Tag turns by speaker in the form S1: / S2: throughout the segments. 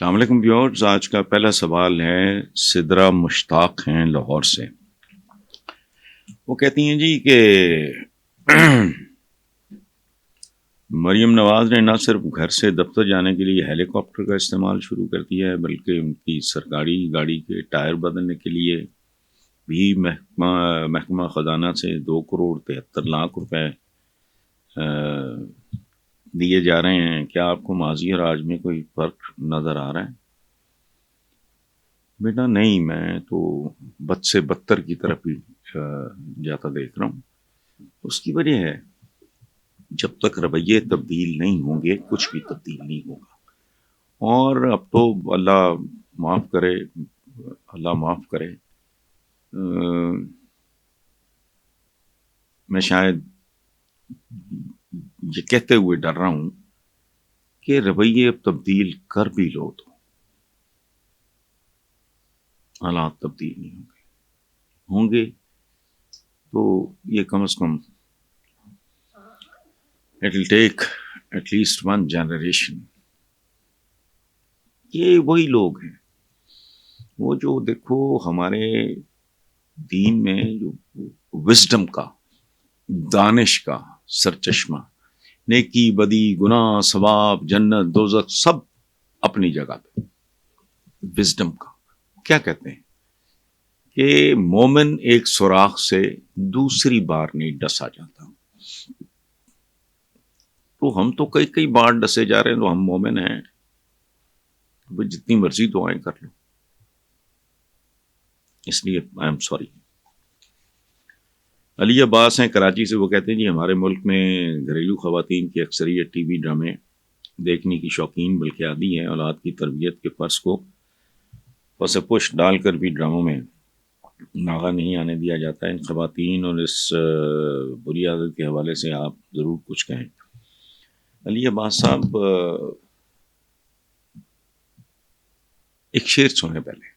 S1: السلام علیکم ویورز، آج کا پہلا سوال ہے سدرا مشتاق ہیں لاہور سے۔ وہ کہتی ہیں جی کہ مریم نواز نے نہ صرف گھر سے دفتر جانے کے لیے ہیلی کاپٹر کا استعمال شروع کر دیا ہے بلکہ ان کی سرکاری گاڑی کے ٹائر بدلنے کے لیے بھی محکمہ خزانہ سے 2,73,00,000 روپے دیے جا رہے ہیں۔ کیا آپ کو ماضی اور آج میں کوئی فرق نظر آ رہا ہے؟ بیٹا نہیں، میں تو بد سے بدتر کی طرف ہی جاتا دیکھ رہا ہوں۔ اس کی وجہ ہے جب تک رویے تبدیل نہیں ہوں گے کچھ بھی تبدیل نہیں ہوگا۔ اور اب تو اللہ معاف کرے، میں شاید یہ کہتے ہوئے ڈر رہا ہوں کہ رویے اب تبدیل کر بھی لو تو حالات تبدیل نہیں ہوں گے تو یہ کم از کم it will take at least one generation۔ یہ وہی لوگ ہیں وہ جو دیکھو ہمارے دین میں جو وزڈم کا، دانش کا سرچشمہ، نیکی بدی گناہ ثواب جنت دوزخ سب اپنی جگہ پہ، وزڈم کا کیا کہتے ہیں کہ مومن ایک سوراخ سے دوسری بار نہیں ڈسا جاتا۔ تو ہم تو کئی بار ڈسے جا رہے ہیں تو ہم مومن ہیں، جتنی مرضی دعائیں کر لو۔ اس لیے آئی ایم سوری۔ علی عباس ہیں کراچی سے، وہ کہتے ہیں جی ہمارے ملک میں گھریلو خواتین کی اکثریت ٹی وی ڈرامے دیکھنے کی شوقین بلکہ عادی ہیں۔ اولاد کی تربیت کے فرض کو پس پش ڈال کر بھی ڈراموں میں ناغہ نہیں آنے دیا جاتا ہے۔ ان خواتین اور اس بری عادت کے حوالے سے آپ ضرور کچھ کہیں۔ علی عباس صاحب، ایک شعر سنیں پہلے۔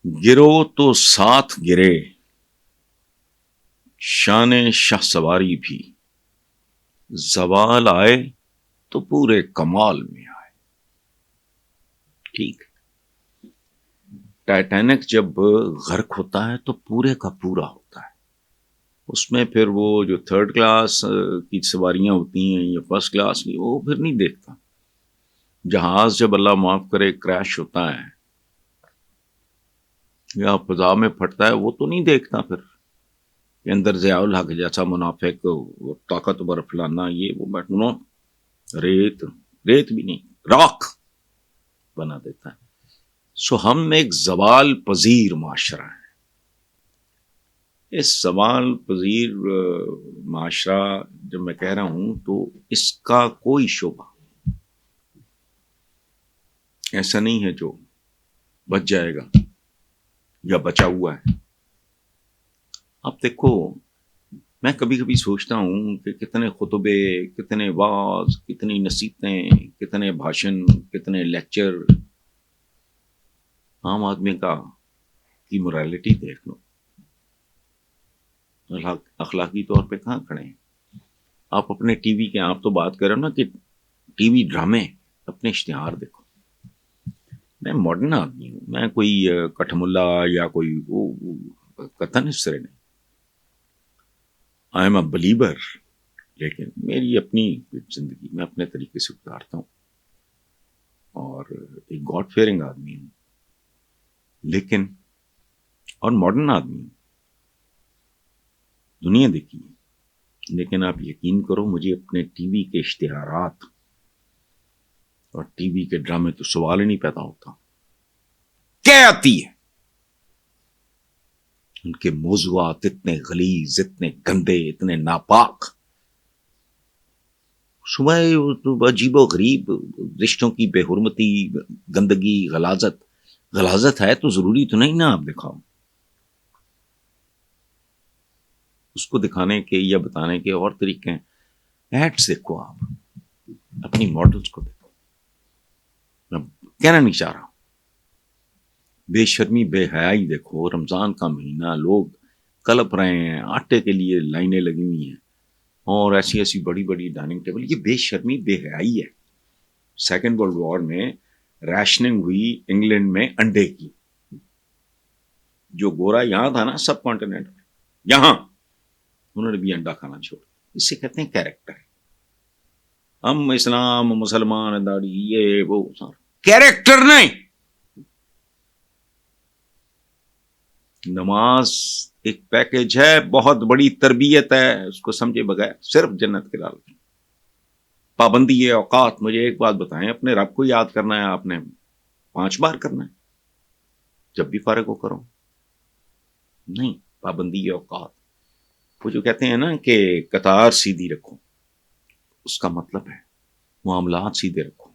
S1: گرو تو ساتھ گرے شان شاہ سواری بھی، زوال آئے تو پورے کمال میں آئے۔ ٹھیک، ٹائٹینک جب غرق ہوتا ہے تو پورے کا پورا ہوتا ہے، اس میں پھر وہ جو تھرڈ کلاس کی سواریاں ہوتی ہیں یا فرسٹ کلاس کی، وہ پھر نہیں دیکھتا۔ جہاز جب اللہ معاف کرے کریش ہوتا ہے یا فضا میں پھٹتا ہے، وہ تو نہیں دیکھتا پھر کہ اندر ضیاء الحق جیسا منافق وہ طاقتور فلانا یہ وہ بیٹھنا، ریت بھی نہیں راکھ بنا دیتا ہے۔ سو ہم ایک زوال پذیر معاشرہ ہیں۔ اس زوال پذیر معاشرہ جب میں کہہ رہا ہوں تو اس کا کوئی شعبہ ایسا نہیں ہے جو بچ جائے گا یا بچا ہوا ہے۔ آپ دیکھو، میں کبھی کبھی سوچتا ہوں کہ کتنے خطبے، کتنے واعظ، کتنی نصیحتیں، کتنے بھاشن، کتنے لیکچر، عام آدمی کی مورالٹی دیکھ لو، اخلاقی طور پہ کہاں کھڑے ہیں۔ آپ اپنے ٹی وی کے، آپ تو بات کر رہے ہو نا کہ ٹی وی ڈرامے، اپنے اشتہار دیکھو۔ میں ماڈرن آدمی ہوں، میں کوئی کٹھملا یا کوئی قطعاً اس طرح نہیں، آئی ایم اے بلیور، لیکن میری اپنی زندگی میں اپنے طریقے سے گزارتا ہوں اور ایک گاڈ فیئرنگ آدمی ہوں، لیکن اور ماڈرن آدمی ہوں، دنیا دیکھی ہے۔ لیکن آپ یقین کرو، مجھے اپنے ٹی وی کے اشتہارات اور ٹی وی کے ڈرامے تو سوال ہی نہیں پیدا ہوتا، کیا آتی ہے؟ ان کے موضوعات اتنے غلیظ، اتنے گندے، اتنے ناپاک، صبح عجیب و غریب رشتوں کی بے حرمتی، گندگی، غلاظت ہے تو ضروری تو نہیں نا آپ دکھاؤ۔ اس کو دکھانے کے یا بتانے کے اور طریقے ہیں۔ ایڈس دیکھو، آپ اپنی ماڈلز کو دیکھو۔ میں کہنا نہیں چاہ رہا، بے شرمی بے حیائی دیکھو۔ رمضان کا مہینہ، لوگ کلپ رہے ہیں، آٹے کے لیے لائنیں لگی ہوئی ہیں اور ایسی بڑی بڑی ڈائننگ ٹیبل۔ یہ بے شرمی بے حیائی ہے۔ سیکنڈ ورلڈ وار میں ریشننگ ہوئی انگلینڈ میں انڈے کی. جو گورا یہاں تھا نا سب کانٹیننٹ میں, یہاں انہوں نے بھی انڈا کھانا چھوڑ. اس سے کہتے ہیں کیریکٹر. ہم اسلام مسلمان داڑھی یہ وہ کیریکٹر نہیں. نماز ایک پیکج ہے, بہت بڑی تربیت ہے, اس کو سمجھے بغیر صرف جنت کے ڈال. پابندی ہے اوقات. مجھے ایک بات بتائیں, اپنے رب کو یاد کرنا ہے آپ نے 5 بار کرنا ہے, جب بھی فارغ ہو کرو. نہیں, پابندی ہے اوقات. وہ جو کہتے ہیں نا کہ قطار سیدھی رکھو, اس کا مطلب ہے معاملات سیدھے رکھو.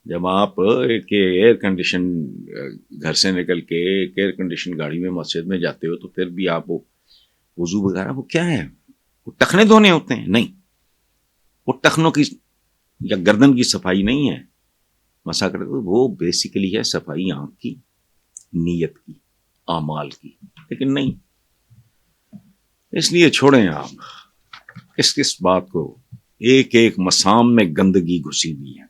S1: جب آپ ایک ایئر کنڈیشن گھر سے نکل کے ایک ایئر کنڈیشن گاڑی میں مسجد میں جاتے ہو, تو پھر بھی آپ وضو وغیرہ وہ کیا ہے, وہ ٹخنے دھونے ہوتے ہیں. نہیں, وہ ٹخنوں کی یا گردن کی صفائی نہیں ہے مسا کرتے, وہ بیسیکلی ہے صفائی آنکھ کی, نیت کی, اعمال کی. لیکن نہیں, اس لیے چھوڑیں آپ کس بات کو. ایک ایک مسام میں گندگی گھسی ہوئی ہے.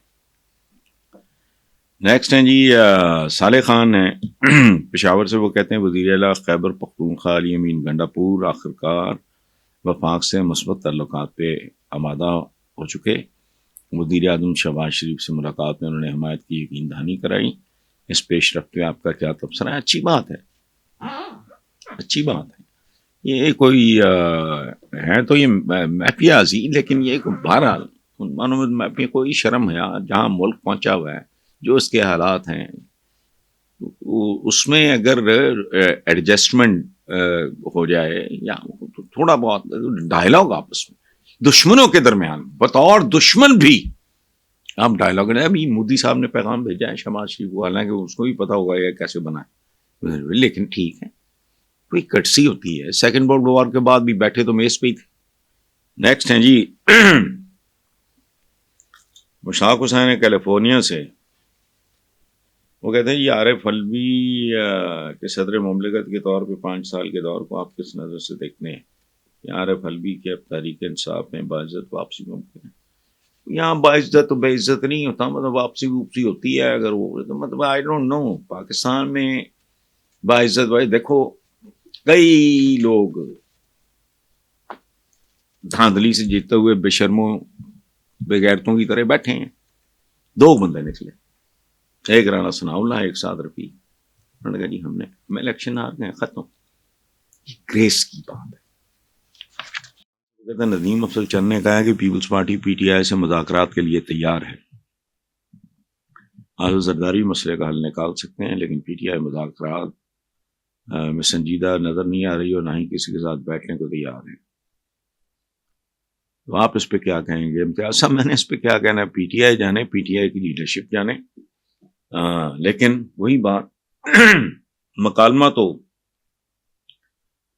S1: نیکسٹ ہیں جی صالح خان ہیں پشاور سے. وہ کہتے ہیں وزیر اعلیٰ خیبر پختونخوا علی امین گنڈا پور آخرکار وفاق سے مثبت تعلقات پہ آمادہ ہو چکے. وزیر اعظم شہباز شریف سے ملاقات میں انہوں نے حمایت کی یقین دہانی کرائی. اس پیش رفت پہ آپ کا کیا تبصرہ ہے؟ اچھی بات ہے, اچھی بات ہے. یہ کوئی ہے تو یہ میفیازی, لیکن یہ بہرحال میں کوئی شرم ہے جہاں ملک پہنچا ہوا ہے, جو اس کے حالات ہیں اس میں اگر ایڈجسٹمنٹ ہو جائے یا تھوڑا بہت ڈائلاگ آپس میں دشمنوں کے درمیان بطور دشمن بھی آپ ڈائلاگ. ابھی مودی صاحب نے پیغام بھیجا ہے شہباز شریف کو, حالانکہ اس کو بھی پتا ہوگا یہ کیسے بنا ہے, لیکن ٹھیک ہے, کوئی کٹسی ہوتی ہے. سیکنڈ ورلڈ وار کے بعد بھی بیٹھے تو میز پہ ہی تھے. نیکسٹ ہیں جی مشتاق حسین ہے کیلیفورنیا سے. وہ کہتے ہیں یہ عارف الوی کے صدر مملکت کے طور پہ 5 سال کے دور کو آپ کس نظر سے دیکھتے ہیں؟ عارف الوی کے اب تحریک انصاف میں باعزت واپسی ممکن ہے؟ یہاں باعزت تو بے عزت نہیں ہوتا, مطلب واپسی ہوتی ہے اگر وہ, مطلب آئی ڈونٹ نو. پاکستان میں باعزت بھائی دیکھو کئی لوگ دھاندلی سے جیتتے ہوئے بے شرموں بے غیرتوں کی طرح بیٹھے ہیں. 2 بندے نکلے, ایک رانا ثناء اللہ, ایک سعد رفیع. انہوں نے کہا جی ہم الیکشن ہار گئے, ختم. یہ گریس کی بات ہے. کہتے ہیں ندیم افضل چند نے کہا کہ پیپلز پارٹی پی ٹی آئی سے مذاکرات کے لیے تیار ہے. آزاد زرداری مسئلے کا حل نکال سکتے ہیں, لیکن پی ٹی آئی مذاکرات میں سنجیدہ نظر نہیں آ رہی اور نہ ہی کسی کے ساتھ بیٹھنے کو تیار ہے. تو آپ اس پہ کیا کہیں گے؟ امتیاز صاحب میں نے اس پہ کیا کہنا ہے, پی ٹی آئی جانے, پی ٹی آئی کی لیڈرشپ جانے. لیکن وہی بات مکالمہ تو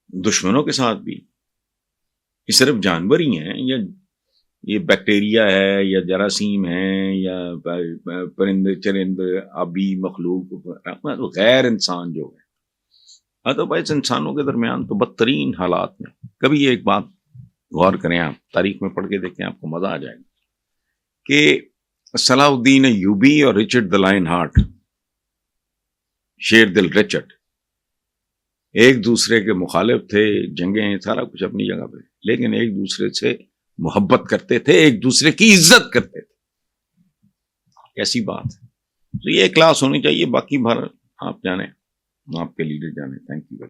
S1: دشمنوں کے ساتھ بھی, یہ صرف جانور ہی ہیں یا یہ بیکٹیریا ہے یا جراثیم ہے یا پرند چرند آبی مخلوق غیر انسان جو ہے, ادروائز انسانوں کے درمیان تو بدترین حالات میں. کبھی ایک بات غور کریں, آپ تاریخ میں پڑھ کے دیکھیں, آپ کو مزہ آ جائے گا کہ صلاح الدین ایوبی اور رچرڈ دی لائن ہارٹ, شیر دل رچرڈ, ایک دوسرے کے مخالف تھے, جنگیں سارا کچھ اپنی جگہ پہ, لیکن ایک دوسرے سے محبت کرتے تھے, ایک دوسرے کی عزت کرتے تھے. کیسی بات ہے. تو یہ کلاس ہونی چاہیے. باقی بھر آپ جانے, آپ کے لیڈر جانے. Thank you.